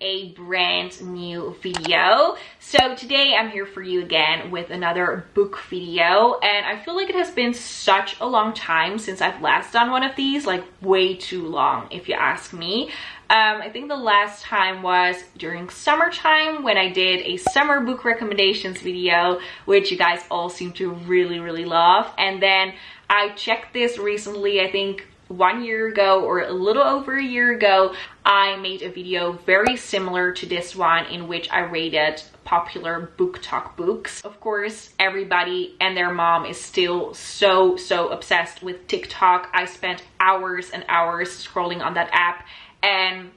a brand new video. So today I'm here for you again with another book video, and I feel like it has been such a long time since I've last done one of these, like way too long if you ask me. I think the last time was during summertime when I did a summer book recommendations video, which you guys all seem to really love. And then I checked this recently, I think 1 year ago or a little over a year ago, I made a video very similar to this one in which I rated popular booktok books. Of course, everybody and their mom is still so obsessed with TikTok. I spent hours and hours scrolling on that app, and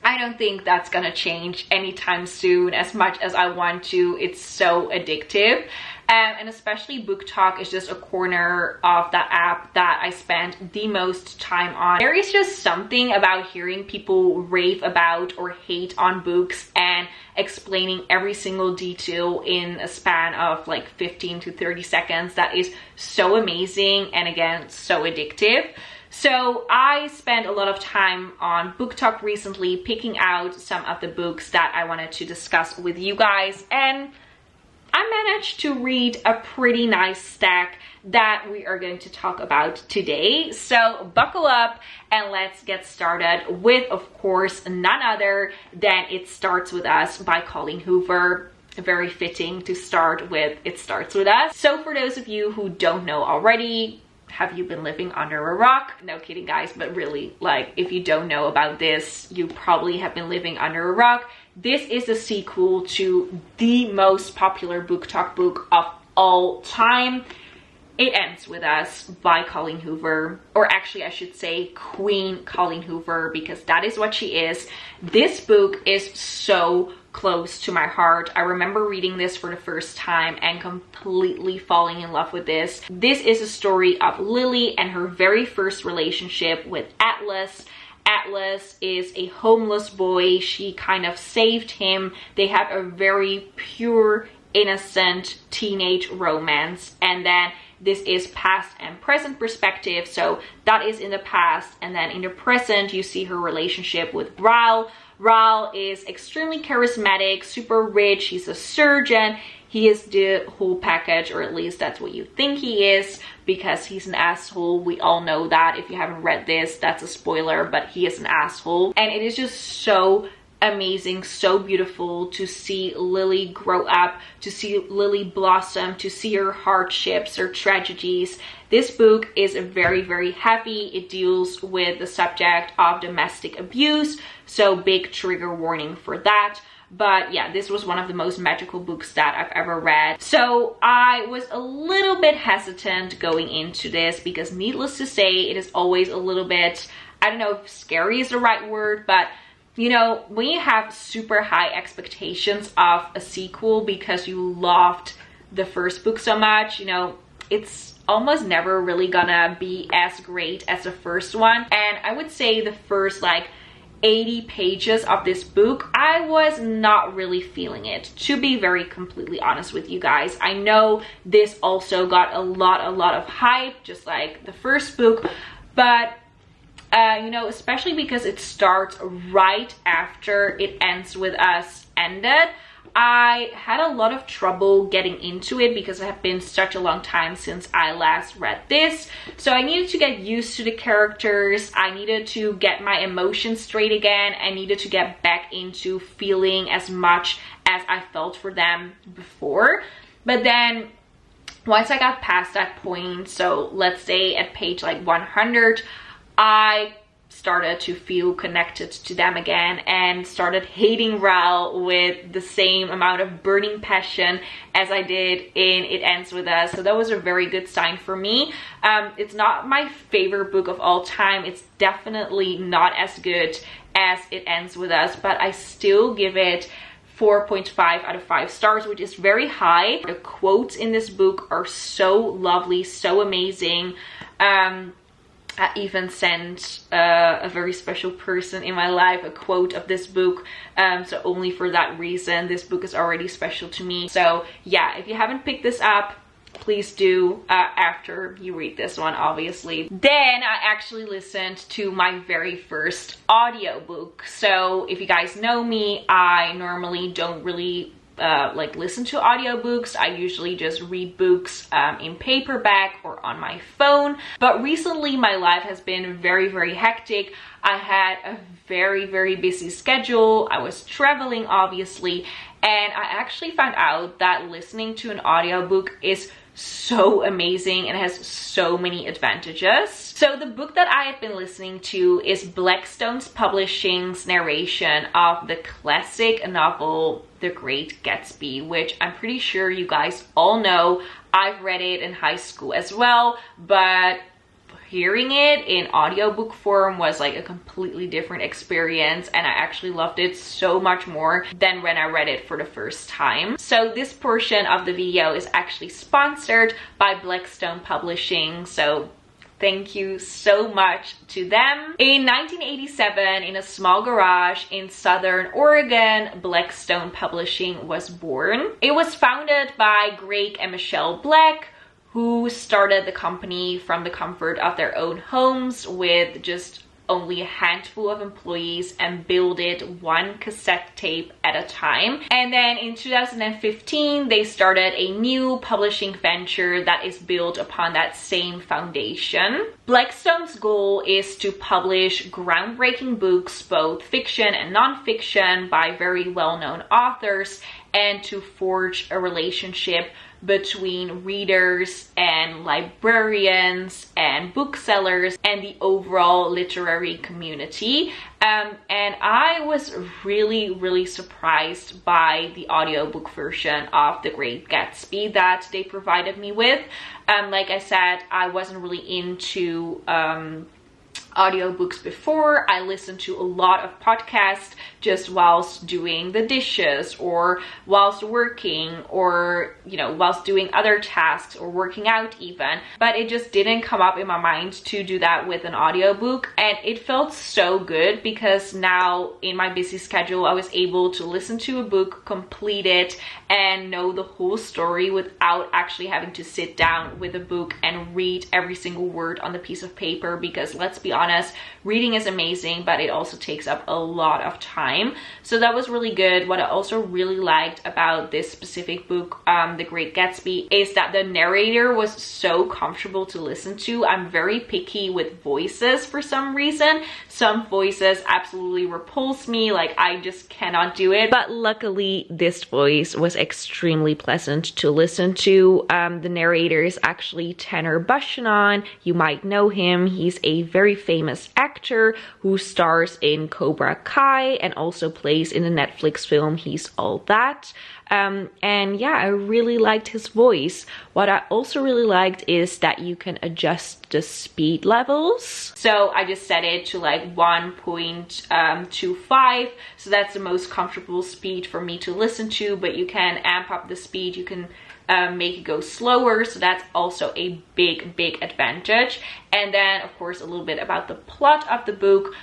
I don't think that's gonna change anytime soon as much as I want to. It's so addictive. And especially booktok is just a corner of that app that I spend the most time on. There is just something about hearing people rave about or hate on books and explaining every single detail in a span of like 15 to 30 seconds that is so amazing and again so addictive. So I spent a lot of time on booktok recently, picking out some of the books that I wanted to discuss with you guys, and I managed to read a pretty nice stack that we are going to talk about today. So buckle up and let's get started with, of course, none other than It Starts With Us by Colleen Hoover. Very fitting to start with It Starts With Us. So for those of you who don't know already, have you been living under a rock? No kidding, guys, but really, like, if you don't know about this, you probably have been living under a rock. This is a sequel to the most popular booktok book of all time. It Ends With Us by Colleen Hoover, or actually I should say Queen Colleen Hoover, because that is what she is. This book is so close to my heart. I remember reading this for the first time and completely falling in love with this. This is a story of Lily and her very first relationship with Atlas. Atlas is a homeless boy. She kind of saved him. They have a very pure, innocent teenage romance, and then this is past and present perspective. So that is in the past, and then in the present you see her relationship with Raul. Raul is extremely charismatic, super rich. He's a surgeon. He is the whole package, or at least that's what you think he is, because he's an asshole. We all know that. If you haven't read this, that's a spoiler, but he is an asshole. And it is just so amazing, so beautiful to see Lily grow up, to see Lily blossom, to see her hardships, her tragedies. This book is very heavy. It deals with the subject of domestic abuse, so big trigger warning for that. But yeah, this was one of the most magical books that I've ever read. So I was a little bit hesitant going into this because, needless to say, it is always a little bit, I don't know if scary is the right word, but you know, when you have super high expectations of a sequel because you loved the first book so much, you know, it's almost never really gonna be as great as the first one. And I would say the first like 80 pages of this book, I was not really feeling it, to be very completely honest with you guys. I know this also got a lot of hype, just like the first book, but you know, especially because it starts right after It Ends With Us ended, I had a lot of trouble getting into it because it had been such a long time since I last read this. So I needed to get used to the characters. I needed to get my emotions straight again. I needed to get back into feeling as much as I felt for them before. But then once I got past that point, so let's say at page like 100, I started to feel connected to them again and started hating Raul with the same amount of burning passion as I did in It Ends With Us. So that was a very good sign for me. It's not my favorite book of all time. It's definitely not as good as It Ends With Us, but I still give it 4.5 out of 5 stars, which is very high. The quotes in this book are so lovely, so amazing. I even sent a very special person in my life a quote of this book, so only for that reason this book is already special to me. So yeah, if you haven't picked this up, please do after you read this one, obviously. Then I actually listened to my very first audiobook. So if you guys know me, I normally don't really like listen to audiobooks. I usually just read books in paperback or on my phone. But recently my life has been very hectic. I had a very busy schedule. I was traveling, obviously, and I actually found out that listening to an audiobook is so amazing and has so many advantages. So the book that I have been listening to is Blackstone's Publishing's narration of the classic novel The Great Gatsby, which I'm pretty sure you guys all know. I've read it in high school as well, but hearing it in audiobook form was like a completely different experience, and I actually loved it so much more than when I read it for the first time. So this portion of the video is actually sponsored by Blackstone Publishing, so thank you so much to them. In 1987, in a small garage in Southern Oregon, Blackstone Publishing was born. It was founded by Greg and Michelle Black, who started the company from the comfort of their own homes with just only a handful of employees and build it one cassette tape at a time. And then in 2015, they started a new publishing venture that is built upon that same foundation. Blackstone's goal is to publish groundbreaking books, both fiction and nonfiction, by very well-known authors, and to forge a relationship between readers and librarians and booksellers and the overall literary community. And I was really surprised by the audiobook version of The Great Gatsby that they provided me with. Like I said, I wasn't really into audiobooks before. I listened to a lot of podcasts just whilst doing the dishes or whilst working or, you know, whilst doing other tasks or working out even, but it just didn't come up in my mind to do that with an audiobook. And it felt so good because now in my busy schedule I was able to listen to a book, complete it, and know the whole story without actually having to sit down with a book and read every single word on the piece of paper, because let's be honest, reading is amazing, but it also takes up a lot of time. So that was really good. What I also really liked about this specific book, The Great Gatsby, is that the narrator was so comfortable to listen to. I'm very picky with voices for some reason. Some voices absolutely repulse me, like I just cannot do it. But luckily, this voice was extremely pleasant to listen to. The narrator is actually Tanner Bushanon. You might know him. He's a very famous actor who stars in Cobra Kai and also plays in the Netflix film He's All That. And yeah, I really liked his voice. What I also really liked is that you can adjust the speed levels. So I just set it to like 1.25. So that's the most comfortable speed for me to listen to, but you can amp up the speed. You can make it go slower, so that's also a big advantage. And then of course a little bit about the plot of the book,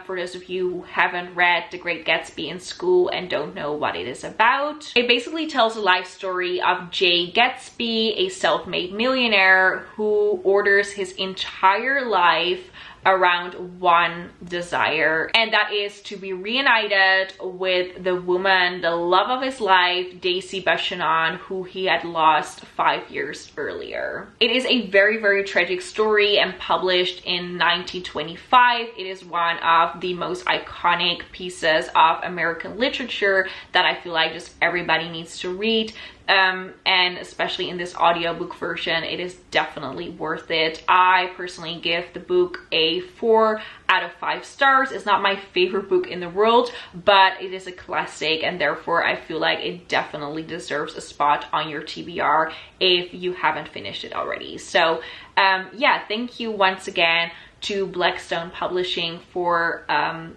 for those of you who haven't read The Great Gatsby in school and don't know what it is about. It basically tells a life story of Jay Gatsby, a self-made millionaire who orders his entire life around one desire, and that is to be reunited with the woman, the love of his life, Daisy Bushanon, who he had lost 5 years earlier. It is a very tragic story and published in 1925. It is one of the most iconic pieces of American literature that I feel like just everybody needs to read. And especially in this audiobook version, it is definitely worth it. I personally give the book a 4 out of 5 stars. It's not my favorite book in the world, but it is a classic, and therefore I feel like it definitely deserves a spot on your TBR if you haven't finished it already. So yeah, thank you once again to Blackstone Publishing for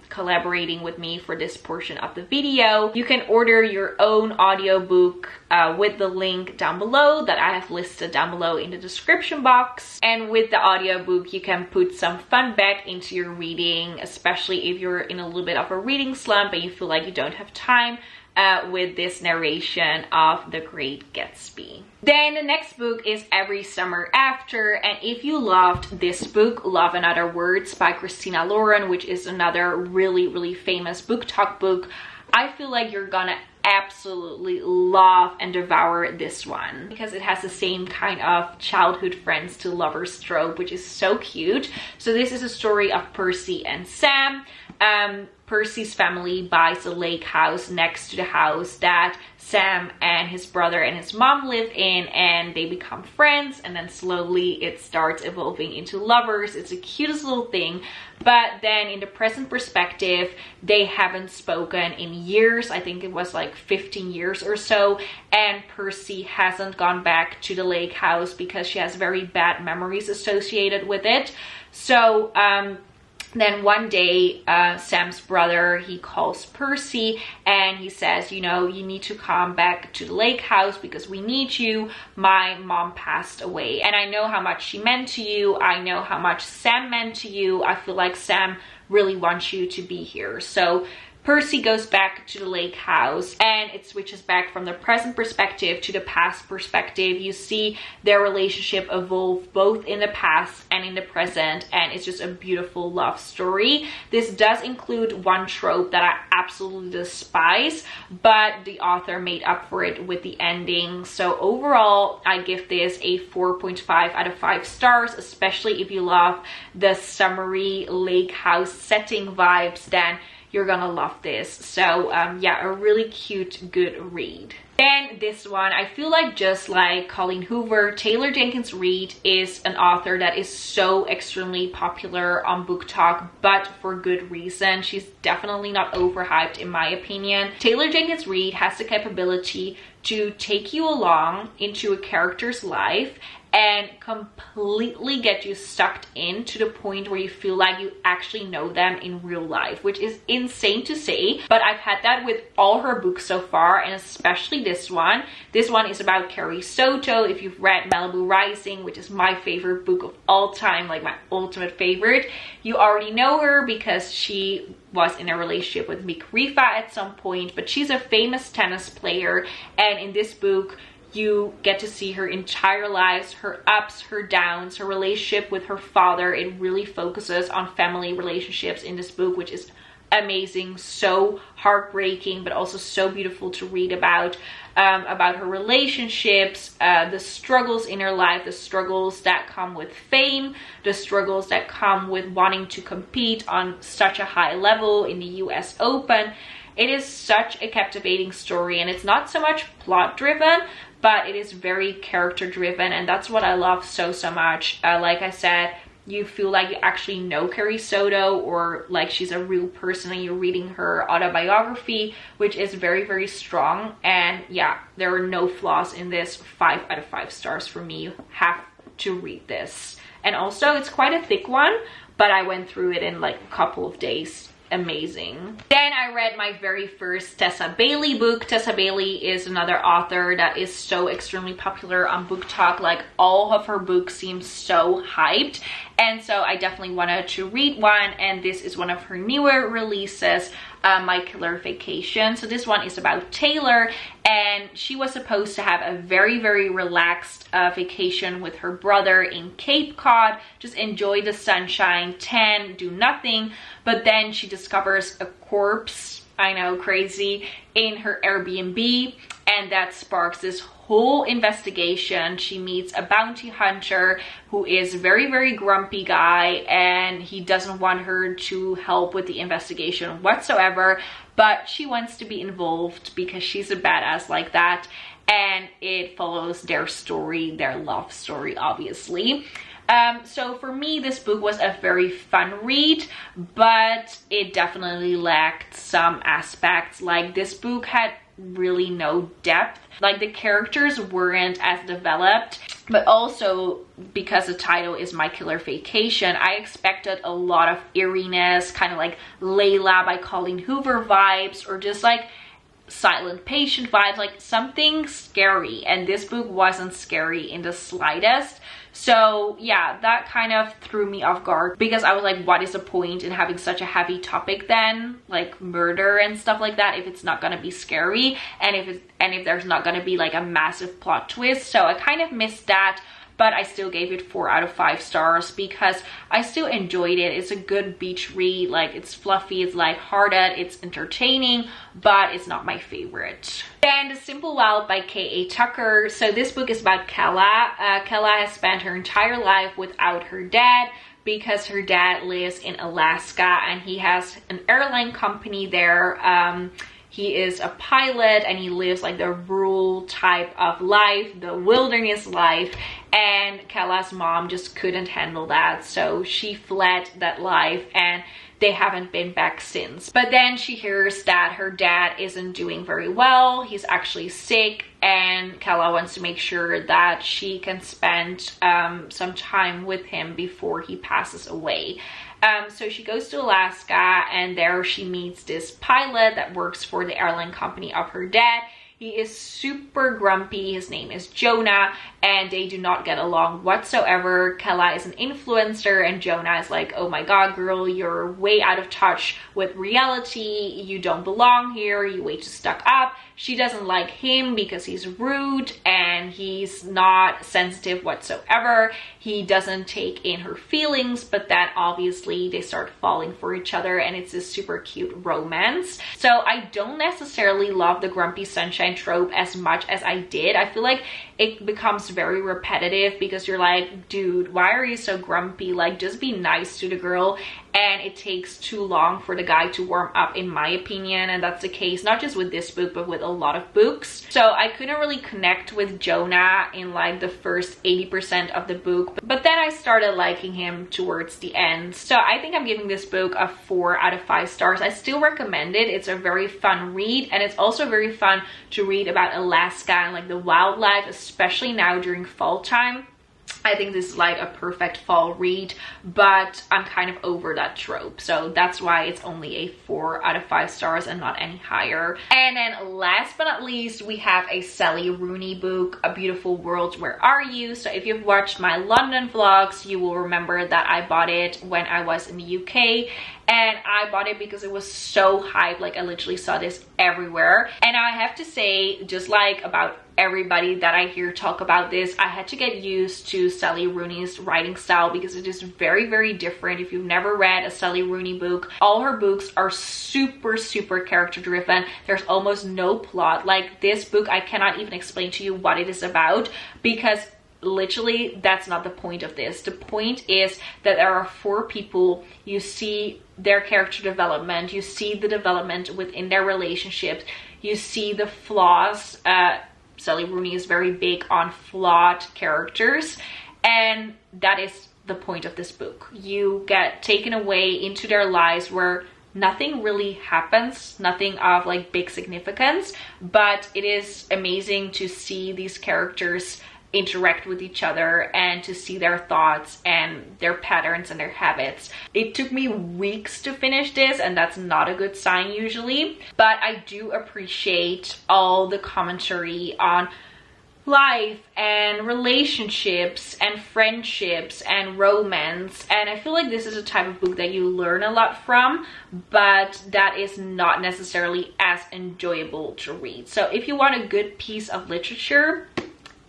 collaborating with me for this portion of the video. You can order your own audiobook with the link down below that I have listed down below in the description box. And with the audiobook, you can put some fun back into your reading, especially if you're in a little bit of a reading slump and you feel like you don't have time with this narration of The Great Gatsby. Then the next book is Every Summer After, and if you loved this book, Love and Other Words by Christina Lauren, which is another really famous BookTok book, I feel like you're gonna absolutely love and devour this one because it has the same kind of childhood friends to lovers trope, which is so cute. So this is a story of Percy and Sam. Percy's family buys a lake house next to the house that Sam and his brother and his mom live in, and they become friends, and then slowly it starts evolving into lovers. It's the cutest little thing. But then in the present perspective, they haven't spoken in years. I think it was like 15 years or so, and Percy hasn't gone back to the lake house because she has very bad memories associated with it. So then one day, Sam's brother, he calls Percy and he says, you know, you need to come back to the lake house because we need you. My mom passed away and I know how much she meant to you. I know how much Sam meant to you. I feel like Sam really wants you to be here. So Percy goes back to the lake house and it switches back from the present perspective to the past perspective. You see their relationship evolve both in the past and in the present, and it's just a beautiful love story. This does include one trope that I absolutely despise, but the author made up for it with the ending. So overall, I give this a 4.5 out of 5 stars, especially if you love the summery lake house setting vibes, then you're gonna love this. So yeah, a really cute, good read. Then this one, I feel like just like Colleen Hoover, Taylor Jenkins Reid is an author that is so extremely popular on BookTok, but for good reason. She's definitely not overhyped in my opinion. Taylor Jenkins Reid has the capability to take you along into a character's life and completely get you sucked in to the point where you feel like you actually know them in real life, which is insane to say, but I've had that with all her books so far, and especially this one. This one is about Carrie Soto. If you've read Malibu Rising, which is my favorite book of all time, like my ultimate favorite, you already know her because she was in a relationship with Mick Rifa at some point, but she's a famous tennis player, and in this book you get to see her entire lives, her ups, her downs, her relationship with her father. It really focuses on family relationships in this book, which is amazing, so heartbreaking, but also so beautiful to read about her relationships, the struggles in her life, the struggles that come with fame, the struggles that come with wanting to compete on such a high level in the US Open. It is such a captivating story, and it's not so much plot driven, but it is very character driven, and that's what I love so much. Like I said, you feel like you actually know Carrie Soto, or like she's a real person and you're reading her autobiography, which is very strong. And yeah, there are no flaws in this. 5 out of 5 stars for me. You have to read this. And also it's quite a thick one, but I went through it in like a couple of days. Amazing. Then I read my very first Tessa Bailey book. Tessa Bailey is another author that is so extremely popular on BookTok. Like all of her books seem so hyped, and so I definitely wanted to read one, and this is one of her newer releases, My Killer Vacation. So this one is about Taylor, and she was supposed to have a very relaxed vacation with her brother in Cape Cod, just enjoy the sunshine, tan, do nothing. But then she discovers a corpse, I know, crazy, in her Airbnb, and that sparks this whole investigation. She meets a bounty hunter who is very grumpy guy, and he doesn't want her to help with the investigation whatsoever, but she wants to be involved because she's a badass like that. And it follows their story, their love story, obviously. So for me, this book was a very fun read, but it definitely lacked some aspects. Like this book had really no depth. Like the characters weren't as developed, but also because the title is My Killer Vacation, I expected a lot of eeriness, kind of like Layla by Colleen Hoover vibes, or just like silent patient vibes, like something scary, and this book wasn't scary in the slightest. So yeah, that kind of threw me off guard, because I was like, what is the point in having such a heavy topic then, like murder and stuff like that, if it's not gonna be scary, and if there's not gonna be like a massive plot twist. So I kind of missed that, but I still gave it 4 out of 5 stars because I still enjoyed it. It's a good beach read, like it's fluffy, it's lighthearted, it's entertaining, but it's not my favorite. Then The Simple Wild by K.A. Tucker. So this book is about Kella. Kella has spent her entire life without her dad because her dad lives in Alaska and he has an airline company there. He is a pilot and he lives like the rural type of life, the wilderness life, and Kella's mom just couldn't handle that, so she fled that life and they haven't been back since. But then she hears that her dad isn't doing very well, he's actually sick, and Kella wants to make sure that she can spend some time with him before he passes away. So she goes to Alaska and there she meets this pilot that works for the airline company of her dad. He is super grumpy, his name is Jonah, and they do not get along whatsoever. Kella is an influencer and Jonah is like, oh my god girl, you're way out of touch with reality, you don't belong here, you're way too stuck up. She doesn't like him because he's rude and he's not sensitive whatsoever. He doesn't take in her feelings, but then obviously they start falling for each other and it's this super cute romance. So I don't necessarily love the grumpy sunshine trope as much as I did. I feel like it becomes very repetitive because you're like, dude, why are you so grumpy? Like, just be nice to the girl. And it takes too long for the guy to warm up, in my opinion, and that's the case not just with this book but with a lot of books. So I couldn't really connect with Jonah in like the first 80% of the book, but then I started liking him towards the end. So I think I'm giving this book a 4 out of 5 stars. I still recommend it. It's a very fun read, and it's also very fun to read about Alaska and like the wildlife, especially now during fall time. I think this is like a perfect fall read, but I'm kind of over that trope. So that's why it's only a 4 out of 5 stars and not any higher. And then last but not least, we have a Sally Rooney book, A Beautiful World, Where Are You? So if you've watched my London vlogs, you will remember that I bought it when I was in the UK. And I bought it because it was so hyped. Like, I literally saw this everywhere. And I have to say, just like about everybody that I hear talk about this, I had to get used to Sally Rooney's writing style because it is very, very different. If you've never read a Sally Rooney book, all her books are super, super character driven. There's almost no plot. Like, this book, I cannot even explain to you what it is about because literally that's not the point of this. The point is that there are 4 people. You see their character development, you see the development within their relationships, you see the flaws. Sally Rooney is very big on flawed characters, and that is the point of this book. You get taken away into their lives where nothing really happens, nothing of like big significance, but it is amazing to see these characters interact with each other and to see their thoughts and their patterns and their habits. It took me weeks to finish this, and that's not a good sign usually, but I do appreciate all the commentary on life and relationships and friendships and romance, and I feel like this is a type of book that you learn a lot from, but that is not necessarily as enjoyable to read. So if you want a good piece of literature,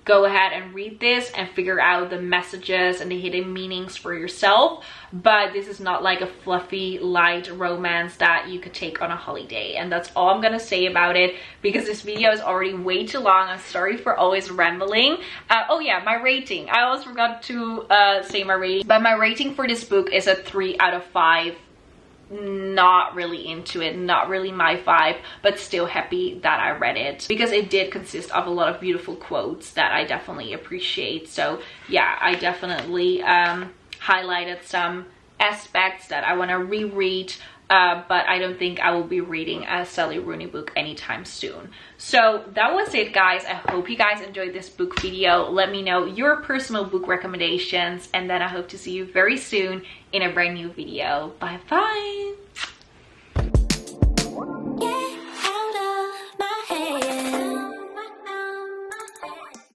go ahead and read this and figure out the messages and the hidden meanings for yourself. But this is not like a fluffy, light romance that you could take on a holiday. And that's all I'm gonna say about it because this video is already way too long. I'm sorry for always rambling. Oh yeah, my rating. I always forgot to say my rating. But my rating for this book is a 3 out of 5. Not really into it, not really my vibe, but still happy that I read it because it did consist of a lot of beautiful quotes that I definitely appreciate. So yeah, I definitely highlighted some aspects that I want to reread, but I don't think I will be reading a Sally Rooney book anytime soon. So that was it, guys. I hope you guys enjoyed this book video. Let me know your personal book recommendations, and then I hope to see you very soon in a brand new video. Bye bye.